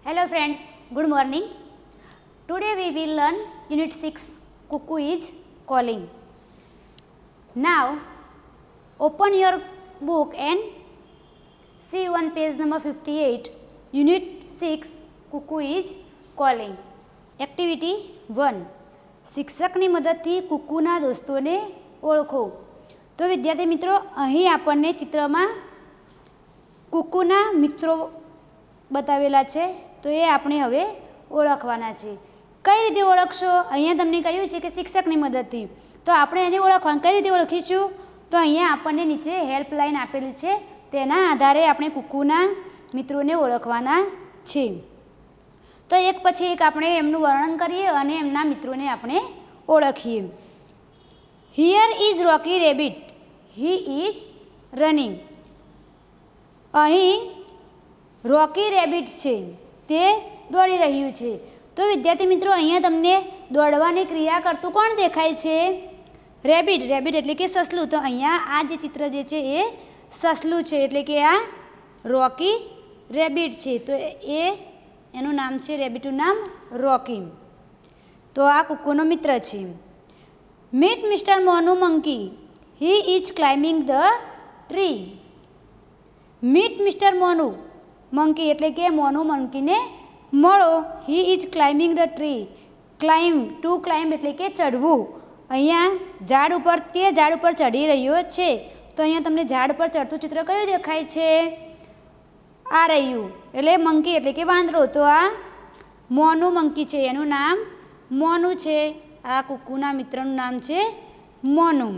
Hello friends, good morning. Today we will learn Unit 6 Cuckoo is Calling. Now open your book and see on page number 58 Unit 6 Cuckoo is Calling. Activity 1. શિક્ષકની મદદથી કુકુના દોસ્તોને ઓળખો. તો વિદ્યાર્થી મિત્રો, અહીં આપણને ચિત્રમાં કુકુના મિત્રો બતાવેલા છે, તો એ આપણે હવે ઓળખવાના છે. કઈ રીતે ઓળખશો? અહીંયા તમને કહ્યું છે કે શિક્ષકની મદદથી, તો આપણે એને ઓળખવાનું કઈ રીતે ઓળખીશું? તો અહીંયા આપણને નીચે હેલ્પલાઇન આપેલી છે, તેના આધારે આપણે કુકુના મિત્રોને ઓળખવાના છે. તો એક પછી એક આપણે એમનું વર્ણન કરીએ અને એમના મિત્રોને આપણે ઓળખીએ. Here is Rocky rabbit, he is running. અહીં રોકી રેબિટ છે, તે દોડી રહ્યું છે. તો વિદ્યાર્થી મિત્રો, અહીંયા તમને દોડવાની ક્રિયા કરતું કોણ દેખાય છે? રેબિટ. રેબિટ એટલે કે સસલું. તો અહીંયા આ જે ચિત્ર જે છે એ સસલું છે, એટલે કે આ રોકી રેબિટ છે. તો એનું નામ છે, રેબિટનું નામ રોકી. તો આ કુકુનો મિત્ર છે. Meet mister Monu monkey, he is climbing the tree. Meet mister Monu monkey એટલે કે મોનુ મંકીને મળો. He is climbing the tree. Climb, to climb એટલે કે ચડવું. અહીંયા ઝાડ ઉપર, તે ઝાડ ઉપર ચડી રહ્યો છે. તો અહીંયા તમને ઝાડ પર ચડતું ચિત્ર કયું દેખાય છે? આ રહ્યું, એટલે મંકી એટલે કે વાંદરો. તો આ મોનુ મંકી છે, એનું નામ મોનુ છે. આ કુકુના મિત્રનું નામ છે Monu.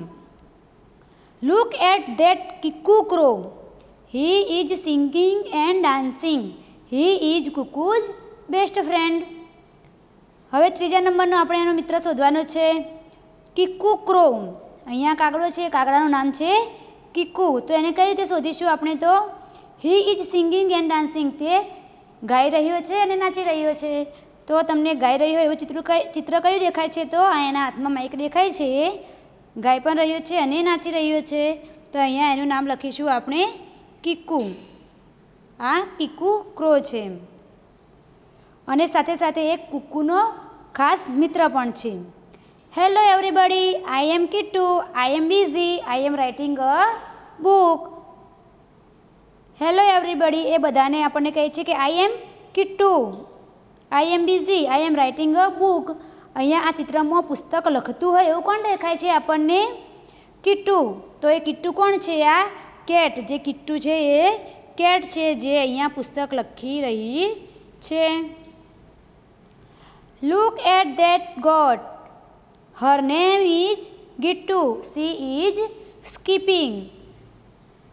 Look at that Kiku crow, he is singing and dancing. He is Kuku's best friend. હવે ત્રીજા નંબરનો આપણે એનો મિત્ર શોધવાનો છે, કિકુ ક્રો. અહીંયા કાગડો છે, કાગડાનું નામ છે કિકુ. તો એને કઈ રીતે શોધીશું આપણે? તો હી ઇઝ સિંગિંગ એન્ડ ડાન્સિંગ, તે ગાઈ રહ્યો છે અને નાચી રહ્યો છે. તો તમને ગાઈ રહ્યો એવું ચિત્ર કયું દેખાય છે? તો આ એના હાથમાં માઇક દેખાય છે, ગાઈ પણ રહ્યો છે અને નાચી રહ્યો છે. તો અહીંયા એનું નામ લખીશું આપણે કિકુ. આ કિકુ ક્રો છે. અને સાથે સાથે એક કુકુનો ખાસ મિત્ર પણ છે. Hello everybody, I am Kittu, I am busy, I am writing a book. Hello everybody એ બધાને આપણને કહે છે કે I am Kittu, I am busy, I am writing a book. અહીંયા આ ચિત્રમાં પુસ્તક લખતું હોય એવું કોણ દેખાય છે આપણને? કિટ્ટુ. તો એ કિટ્ટુ કોણ છે? આ કેટ. જે કિટ્ટુ છે એ કેટ છે, જે અહીંયા પુસ્તક લખી રહી છે. Look at that goat, her name is Gittu, she is skipping.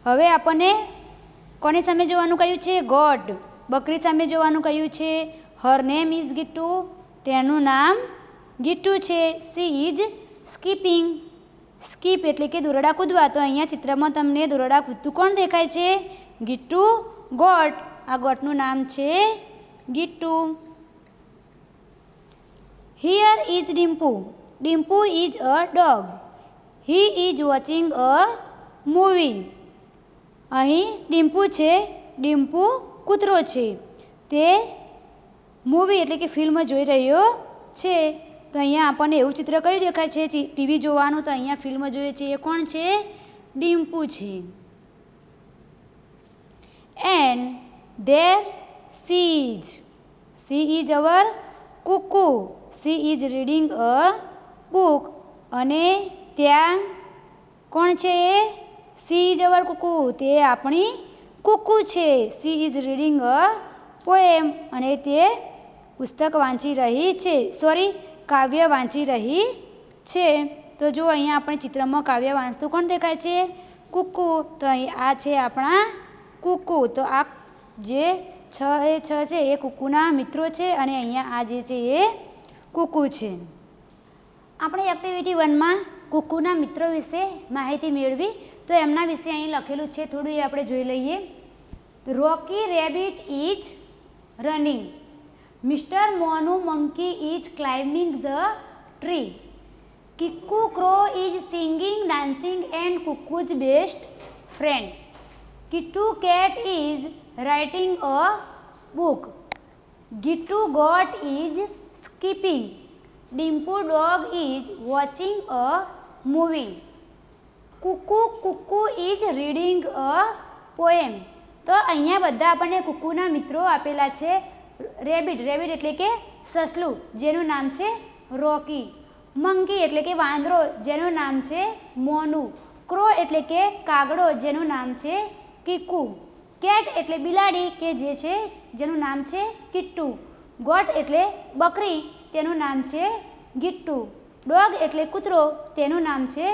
હવે આપણને કોની સામે જોવાનું કહ્યું છે? ગોડ. બકરી સામે જોવાનું કહ્યું છે. હર નેમ ઇઝ ગિટ્ટુ, તેનું નામ ગિટ્ટુ છે. C is skipping. સ્કીપ એટલે કે દોરડા કૂદવા. તો અહીંયા ચિત્રમાં તમને દોરડા કૂદતું કોણ દેખાય છે? ગિટ્ટુ ગોટ. આ ગોટનું નામ છે Gittu. Here is Dimpu, Dimpu is a dog, he is watching a movie. અહીં ડિમ્પુ છે, ડિમ્પુ કૂતરો છે, તે મૂવી એટલે કે ફિલ્મ જોઈ રહ્યો છે. તો અહીંયા આપણને એવું ચિત્ર કયું દેખાય છે? ટીવી જોવાનું. તો અહીંયા ફિલ્મ જોઈએ છે, એ કોણ છે? ડિમ્પુ છે. And there she is, she is our Kuku, she is reading a book. અને ત્યાં કોણ છે? સી ઇઝ અવર કુકુ, તે આપણી કુકુ છે. C is reading a poem, અને તે પુસ્તક વાંચી રહી છે, કાવ્ય વાંચી રહી છે. તો જો અહીંયા આપણે ચિત્રમાં કાવ્ય વાંચતું કોણ દેખાય છે? કુકુ. તો અહીં આ છે આપણા કુકુ. તો આ જે છ છે એ કુકુના મિત્રો છે, અને અહીંયા આ જે છે એ કુકુ છે. આપણે એક્ટિવિટી 1માં કુકુના મિત્રો વિશે માહિતી મેળવી. તો એમના વિશે અહીં લખેલું છે, થોડું એ આપણે જોઈ લઈએ. Rocky rabbit is running, mister Monu monkey is climbing the tree, Kiku crow is singing, dancing and Kuku's best friend, Kittu cat is writing a book. Gitu goat is skipping. Dimpu dog is watching a movie. Cuckoo is reading a poem. તો અહીંયા બધા આપણને કુકુના મિત્રો આપેલા છે. Rabbit એટલે કે સસલું જેનું નામ છે રોકી. મંકી એટલે કે વાંદરો જેનું નામ છે મોનુ. ક્રો એટલે કે કાગડો જેનું નામ છે કીકુ. કેટ એટલે બિલાડી કે જે છે જેનું નામ છે કિટ્ટુ. ગોટ એટલે બકરી તેનું નામ છે ગિટ્ટુ. ડોગ એટલે કૂતરો તેનું નામ છે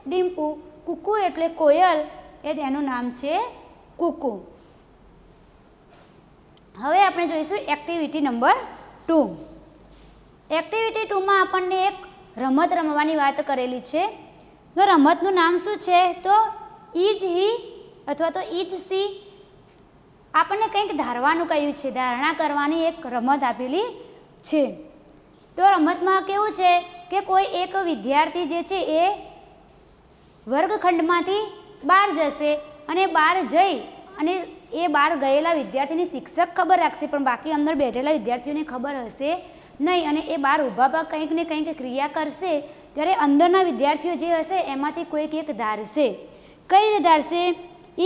ડિમ્પુ. કુકુ એટલે કોયલ એ તેનું નામ છે કુકુ. હવે આપણે જોઈશું એક્ટિવિટી નંબર 2. એક્ટિવિટી 2માં આપણને એક રમત રમવાની વાત કરેલી છે. તો રમતનું નામ શું છે? તો ઇજ હી અથવા તો ઇજ સી. આપણને કંઈક ધારવાનું કહ્યું છે, ધારણા કરવાની એક રમત આપેલી છે. તો રમતમાં કેવું છે કે કોઈ એક વિદ્યાર્થી જે છે એ વર્ગખંડમાંથી બહાર જશે અને બહાર જઈ અને એ બહાર ગયેલા વિદ્યાર્થીની શિક્ષક ખબર રાખશે, પણ બાકી અંદર બેઠેલા વિદ્યાર્થીઓને ખબર હશે નહીં. અને એ બહાર ઊભા કંઈક ને કંઈક ક્રિયા કરશે ત્યારે અંદરના વિદ્યાર્થીઓ જે હશે એમાંથી કોઈક એક ધારશે. કઈ રીતે ધારશે?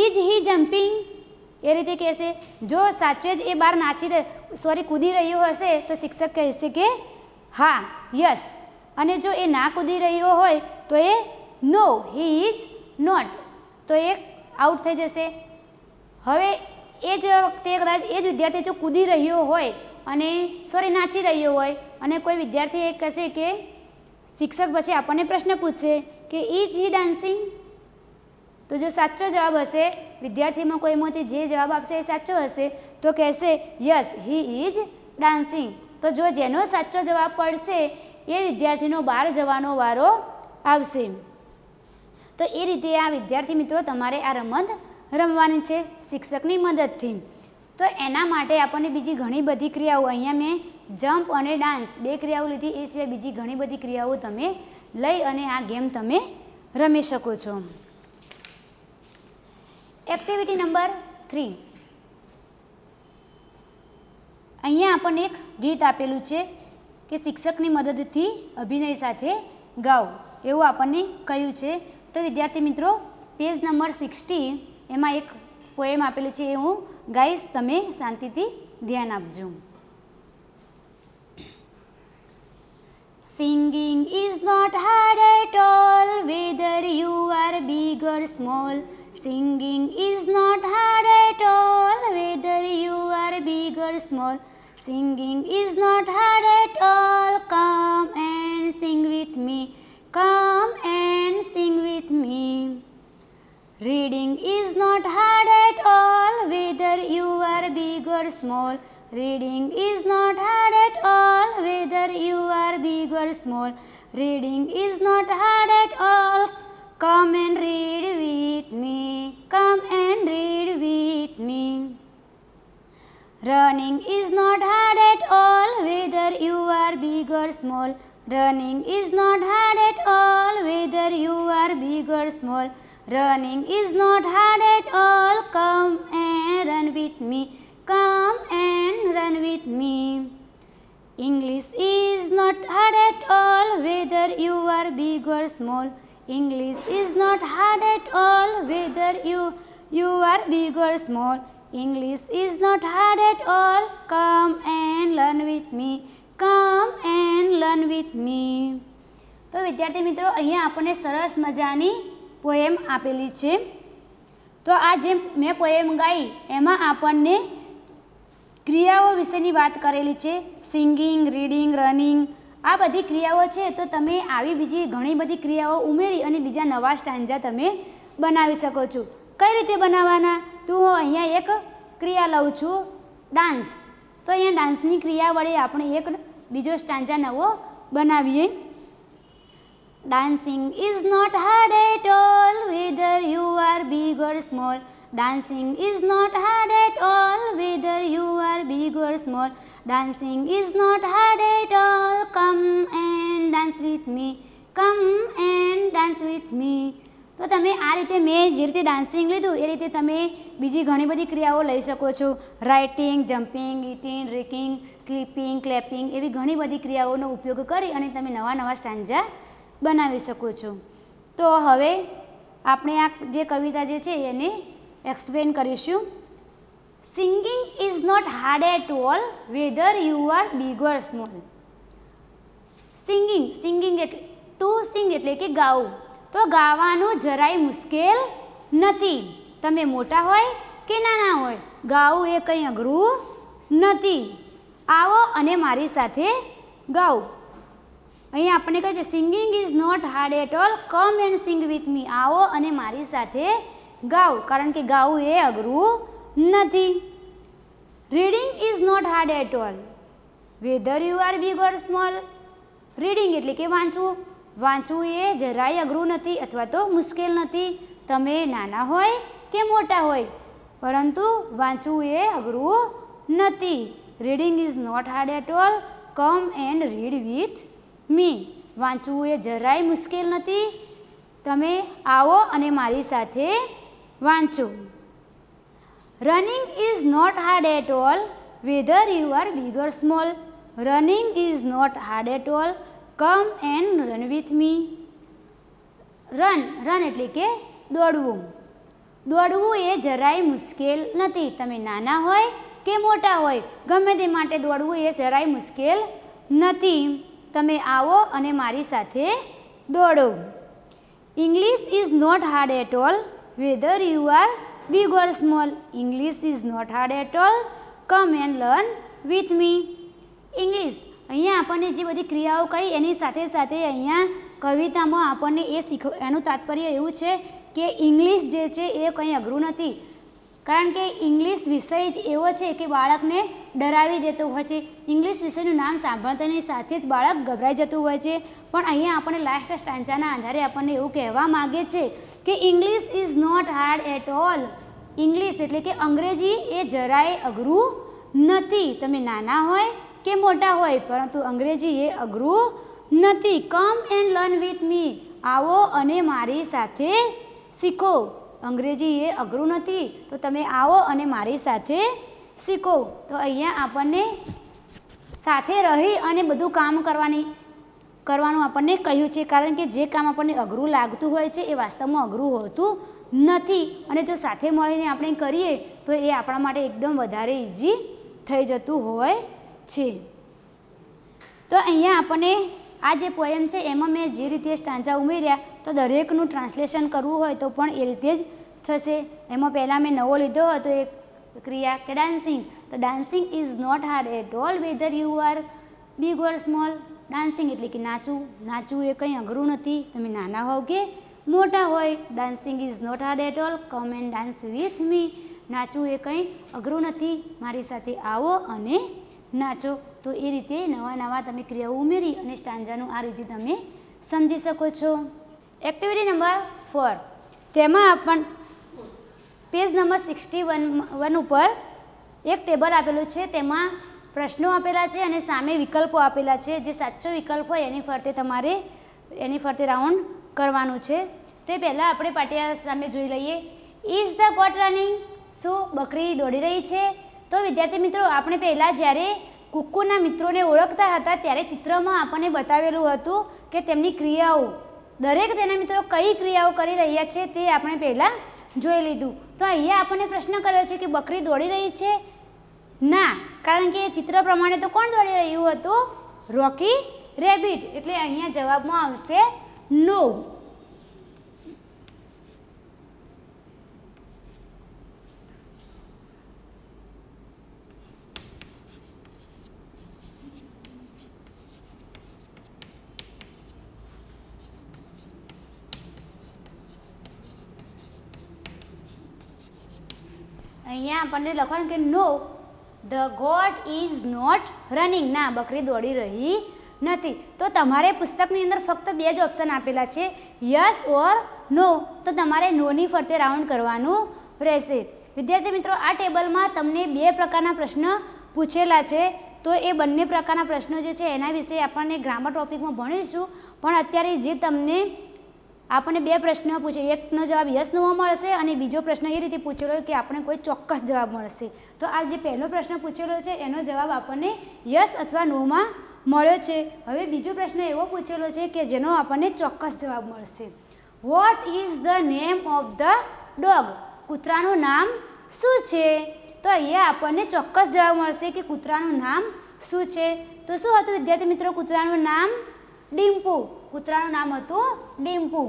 ઇજ હી જમ્પિંગ એ રીતે કહેશે. જો સાચે જ એ બહાર કૂદી રહ્યો હશે તો શિક્ષક કહેશે કે હા, યસ. અને જો એ ના કૂદી રહ્યો હોય તો એ નો, હી ઇઝ નોટ, તો એ આઉટ થઈ જશે. હવે એ જ વખતે કદાચ એ જ વિદ્યાર્થી જો કૂદી રહ્યો હોય અને નાચી રહ્યો હોય અને કોઈ વિદ્યાર્થી એ કહેશે કે શિક્ષક પછી આપણને પ્રશ્ન પૂછશે કે ઇઝ હી ડાન્સિંગ? તો જો સાચો જવાબ હશે, વિદ્યાર્થીમાં કોઈમાંથી જે જવાબ આપશે એ સાચો હશે તો કહેશે યસ, હી ઇઝ ડાન્સિંગ. તો જો જેનો સાચો જવાબ પડશે એ વિદ્યાર્થીનો બહાર જવાનો વારો આવશે. તો એ રીતે આ વિદ્યાર્થી મિત્રો તમારે આ રમત રમવાની છે શિક્ષકની મદદથી. તો એના માટે આપણને બીજી ઘણી બધી ક્રિયાઓ, અહીંયા મેં જમ્પ અને ડાન્સ 2 ક્રિયાઓ લીધી, એ સિવાય બીજી ઘણી બધી ક્રિયાઓ તમે લઈ અને આ ગેમ તમે રમી શકો છો. Activity number 3. અહીંયા આપણને એક ગીત આપેલું છે કે શિક્ષકની મદદથી અભિનય સાથે ગાઓ એવું આપણને કહ્યું છે. તો વિદ્યાર્થી મિત્રો પેજ નંબર 60 એમાં એક પોએમ આપેલી છે, એ હું ગાઈશ, તમે શાંતિથી ધ્યાન આપજો. Singing is not hard at all, whether you are big or small. Singing is not hard at all, whether you are big or small. Singing is not hard at all, come and sing with me, come and sing with me. Reading is not hard at all, whether you are big or small. Reading is not hard at all, whether you are big or small. Reading is not hard at all, come and read with me, come and read with me. Running is not hard at all, whether you are big or small. Running is not hard at all, whether you are big or small. Running is not hard at all, come and run with me, come and run with me. English is not hard at all, whether you are big or small. English is not hard at all, whether you are big or small. English is not hard at all, come and learn with me, come and learn with me. તો વિદ્યાર્થી મિત્રો અહીંયા આપણને સરસ મજાની poem આપેલી છે. તો આ જે મેં પોએમ ગાઈ એમાં આપણને ક્રિયાઓ વિશેની વાત કરેલી છે. સિંગિંગ, રીડિંગ, રનિંગ, આ બધી ક્રિયાઓ છે. તો તમે આવી બીજી ઘણી બધી ક્રિયાઓ ઉમેરી અને બીજા નવા સ્ટાન્જા તમે બનાવી શકો છો. કઈ રીતે બનાવવાના? તો હું અહીંયા એક ક્રિયા લઉં છું, ડાન્સ. તો અહીંયા ડાન્સની ક્રિયા વડે આપણે એક બીજો સ્ટાન્જા નવો બનાવીએ. Dancing is not hard at all, whether you are big or small. Dancing is not hard at all, whether you are big or small. Dancing is not hard at all, come and dance with me, come and dance with me. તો તમે આ રીતે મેં જે રીતે dancing લીધું એ રીતે તમે બીજી ઘણી બધી ક્રિયાઓ લઈ શકો છો. Writing, jumping, eating, drinking, sleeping, clapping એવી ઘણી બધી ક્રિયાઓનો ઉપયોગ કરી અને તમે નવા નવા સ્ટાન્જા બનાવી શકો છો. તો હવે આપણે આ જે કવિતા જે છે એને એક્સપ્લેન કરીશું. Singing is not hard at all whether you are big or small. Singing એટલે ટુ સિંગ એટલે કે ગાવું. તો ગાવાનું જરાય મુશ્કેલ નથી. તમે મોટા હોય કે નાના હોય, ગાવું એ કંઈ અઘરું નથી. આવો અને મારી સાથે ગાઓ. અહીંયા આપણને કહે છે singing is not hard at all, come and sing with me. આવો અને મારી સાથે ગાઓ, કારણ કે ગાવું એ અઘરું નથી. Reading is not hard at all whether you are big or small. Reading એટલે કે વાંચવું. વાંચવું એ જરાય અઘરું નથી અથવા તો મુશ્કેલ નથી. તમે નાના હોય કે મોટા હોય, પરંતુ વાંચવું એ અઘરું નથી. Reading is not hard at all, come and read with me. વાંચવું એ જરાય મુશ્કેલ નથી. તમે આવો અને મારી સાથે વાંચો. Running is not hard at all whether you are big or small. Running is not hard at all, come and run with me. Run એટલે કે દોડવું. દોડવું એ જરાય મુશ્કેલ નથી. તમે નાના હોય કે મોટા હોય, ગમે તે માટે દોડવું એ જરાય મુશ્કેલ નથી. તમે આવો અને મારી સાથે દોડો. English is not hard at all whether you are big or small. English is not hard at all, come and learn with me. English, અહીંયા આપણને જે બધી ક્રિયાઓ કહી એની સાથે સાથે અહીંયા કવિતામાં આપણને એનું તાત્પર્ય એવું છે કે ઇંગ્લિશ જે છે એ કંઈ અઘરું નથી. કારણ કે ઇંગ્લિશ વિષય જ એવો છે કે બાળકને ડરાવી દેતો હોય છે. ઇંગ્લિશ વિષયનું નામ સાંભળતાની સાથે જ બાળક ગભરાઈ જતું હોય છે. પણ અહીંયા આપણને લાસ્ટ સ્ટાન્જાના આધારે આપણને એવું કહેવા માગે છે કે English is not hard at all. English એટલે કે અંગ્રેજી એ જરાય અઘરું નથી. તમે નાના હોય કે મોટા હોય, પરંતુ અંગ્રેજી એ અઘરું નથી. Come and learn with me. આવો અને મારી સાથે શીખો. અંગ્રેજી એ અઘરું નથી, તો તમે આવો અને મારી સાથે શીખો. તો અહીંયા આપણને સાથે રહી અને બધું કામ કરવાનું આપણને કહ્યું છે. કારણ કે જે કામ આપણને અઘરું લાગતું હોય છે એ વાસ્તવમાં અઘરું હોતું નથી. અને જો સાથે મળીને આપણે કરીએ તો એ આપણા માટે એકદમ વધારે ઇઝી થઈ જતું હોય છે. તો અહીંયા આપણને આ જે પોએમ છે એમાં મેં જે રીતે સ્ટાન્જા ઉમેર્યા તો દરેકનું ટ્રાન્સલેશન કરવું હોય તો પણ એ રીતે જ થશે. એમાં પહેલાં મેં નવો લીધો હતો એક ક્રિયા કે ડાન્સિંગ. તો dancing is not hard at all whether you are big or small. Dancing એટલે કે નાચવું. નાચવું એ કંઈ અઘરું નથી. તમે નાના હોવ કે મોટા હોય. Dancing is not hard at all, come and dance with me. નાચવું એ કંઈ અઘરું નથી. મારી સાથે આવો અને નાચો. તો એ રીતે નવા તમે ક્રિયાઓ ઉમેરી અને સ્ટાન્જાનું આ રીતે તમે સમજી શકો છો. Activity number 4. તેમાં પેજ નંબર 61 ઉપર એક ટેબલ આપેલું છે. તેમાં પ્રશ્નો આપેલા છે અને સામે વિકલ્પો આપેલા છે. જે સાચો વિકલ્પ હોય એની ફરતે રાઉન્ડ કરવાનું છે. તે પહેલાં આપણે પાટિયા સામે જોઈ લઈએ. Is the goat running. શું બકરી દોડી રહી છે? તો વિદ્યાર્થી મિત્રો, આપણે પહેલાં જ્યારે કુક્કુના મિત્રોને ઓળખતા હતા ત્યારે ચિત્રમાં આપણને બતાવેલું હતું કે તેમની ક્રિયાઓ, દરેક તેના મિત્રો કઈ ક્રિયાઓ કરી રહ્યા છે તે આપણે પહેલાં જોઈ લીધું. તો અહીંયા આપણને પ્રશ્ન કર્યો છે કે બકરી દોડી રહી છે? ના, કારણ કે ચિત્ર પ્રમાણે તો કોણ દોડી રહ્યું હતું? Rocky rabbit. એટલે અહીંયા જવાબમાં આવશે નો. અહીંયા આપણને લખવાનું કે no the goat is not running. ના, બકરી દોડી રહી નથી. તો તમારે પુસ્તકની અંદર ફક્ત 2 જ ઓપ્શન આપેલા છે, યસ ઓર નો. તો તમારે નોની ફરતે રાઉન્ડ કરવાનું રહેશે. વિદ્યાર્થી મિત્રો, આ ટેબલમાં તમને 2 પ્રકારના પ્રશ્ન પૂછેલા છે. તો એ બંને પ્રકારના પ્રશ્નો જે છે એના વિશે આપણને ગ્રામર ટોપિકમાં ભણીશું. પણ અત્યારે જે તમને આપણને બે પ્રશ્ન પૂછે, એકનો જવાબ યસ નોમાં મળશે અને બીજો પ્રશ્ન એ રીતે પૂછેલો કે આપણે કોઈ ચોક્કસ જવાબ મળશે. તો આ જે પહેલો પ્રશ્ન પૂછેલો છે એનો જવાબ આપણને યસ અથવા નોમાં મળ્યો છે. હવે બીજો પ્રશ્ન એવો પૂછેલો છે કે જેનો આપણને ચોક્કસ જવાબ મળશે. What is the name of the dog? કૂતરાનું નામ શું છે? તો અહીંયા આપણને ચોક્કસ જવાબ મળશે કે કૂતરાનું નામ શું છે. તો શું હતું વિદ્યાર્થી મિત્રો કૂતરાનું નામ? ડિમ્પુ. કૂતરાનું નામ હતું ડિમ્પુ.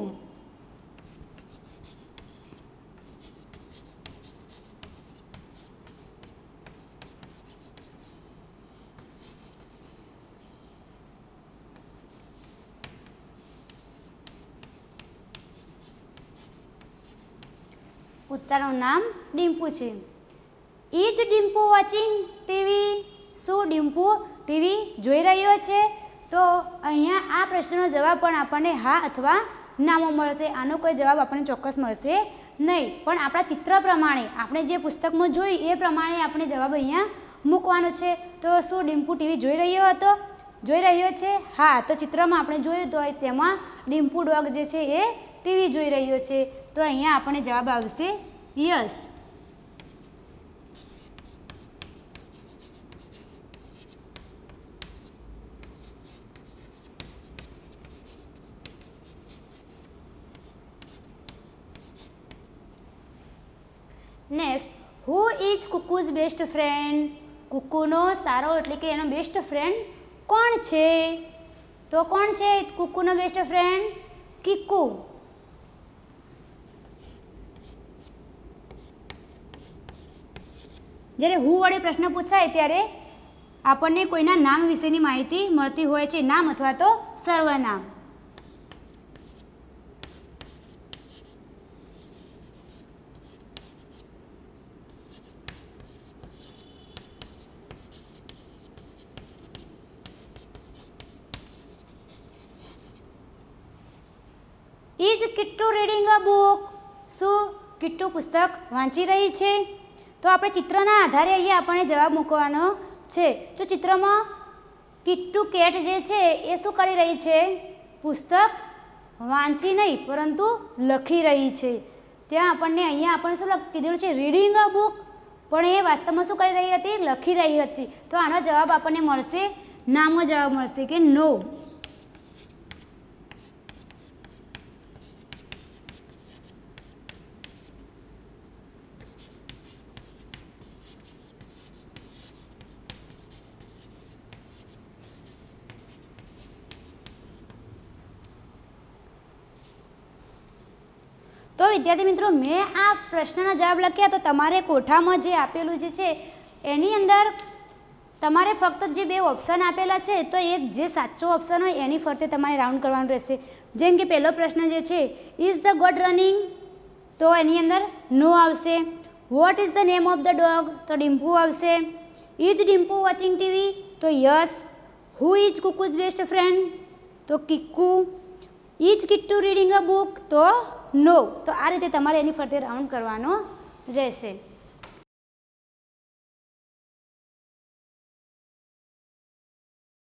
કૂતરાનું નામ ડિમ્પુ છે. Is Dimpu watching TV? શું ડિમ્પુ ટીવી જોઈ રહ્યો છે? તો અહીંયા આ પ્રશ્નનો જવાબ પણ આપણને હા અથવા નામાં મળશે. આનો કોઈ જવાબ આપણને ચોક્કસ મળશે નહીં, પણ આપણા ચિત્ર પ્રમાણે આપણે જે પુસ્તકમાં જોયું એ પ્રમાણે આપણે જવાબ અહીંયા મૂકવાનો છે. તો શું ડિમ્પુ ટીવી જોઈ રહ્યો છે? હા. તો ચિત્રમાં આપણે જોયું તો તેમાં ડિમ્પુ ડોગ જે છે એ ટીવી જોઈ રહ્યો છે. તો અહીંયા આપણને જવાબ આવશે yes. Next, who is Kuku's best friend? કુકુનો સારો એટલે કે એનો બેસ્ટ ફ્રેન્ડ કોણ છે? તો કોણ છે કુકુનો બેસ્ટ ફ્રેન્ડ? કિકુ. જ્યારે હુ વડે પ્રશ્ન પૂછાય ત્યારે આપણને કોઈના નામ વિશેની માહિતી મળતી હોય છે, નામ અથવા તો સર્વનામ. Is Kittu reading a book? શું કિટ્ટુ પુસ્તક વાંચી રહી છે? તો આપણે ચિત્રના આધારે અહીંયા આપણને જવાબ મૂકવાનો છે. જો ચિત્રમાં કિટ્ટુ કેટ જે છે એ શું કરી રહી છે? પુસ્તક વાંચી નહીં પરંતુ લખી રહી છે. ત્યાં આપણને અહીંયા આપણને શું કીધેલું છે? રીડિંગ અ બુક, પણ એ વાસ્તવમાં શું કરી રહી હતી? લખી રહી હતી. તો આનો જવાબ આપણને મળશે નામનો જવાબ મળશે કે નો. તો વિદ્યાર્થી મિત્રો મેં આ પ્રશ્નના જવાબ લખ્યા, તો તમારે કોઠામાં જે આપેલું જે છે એની અંદર તમારે ફક્ત જે બે ઓપ્શન આપેલા છે તો એક જે સાચો ઓપ્શન હોય એની ફરતે તમારે રાઉન્ડ કરવાનું રહેશે. જેમ કે પહેલો પ્રશ્ન જે છે ઇઝ ધ ગોટ રનિંગ? તો એની અંદર નો આવશે. What is the name of the dog? તો ડિમ્પુ આવશે. Is Dimpu watching TV? તો yes. Who is Kuku's best friend? તો Kikku. Is Kittu reading a book? તો નો. તો આ રીતે તમારે એની ફરતે રાઉન્ડ કરવાનો રહેશે.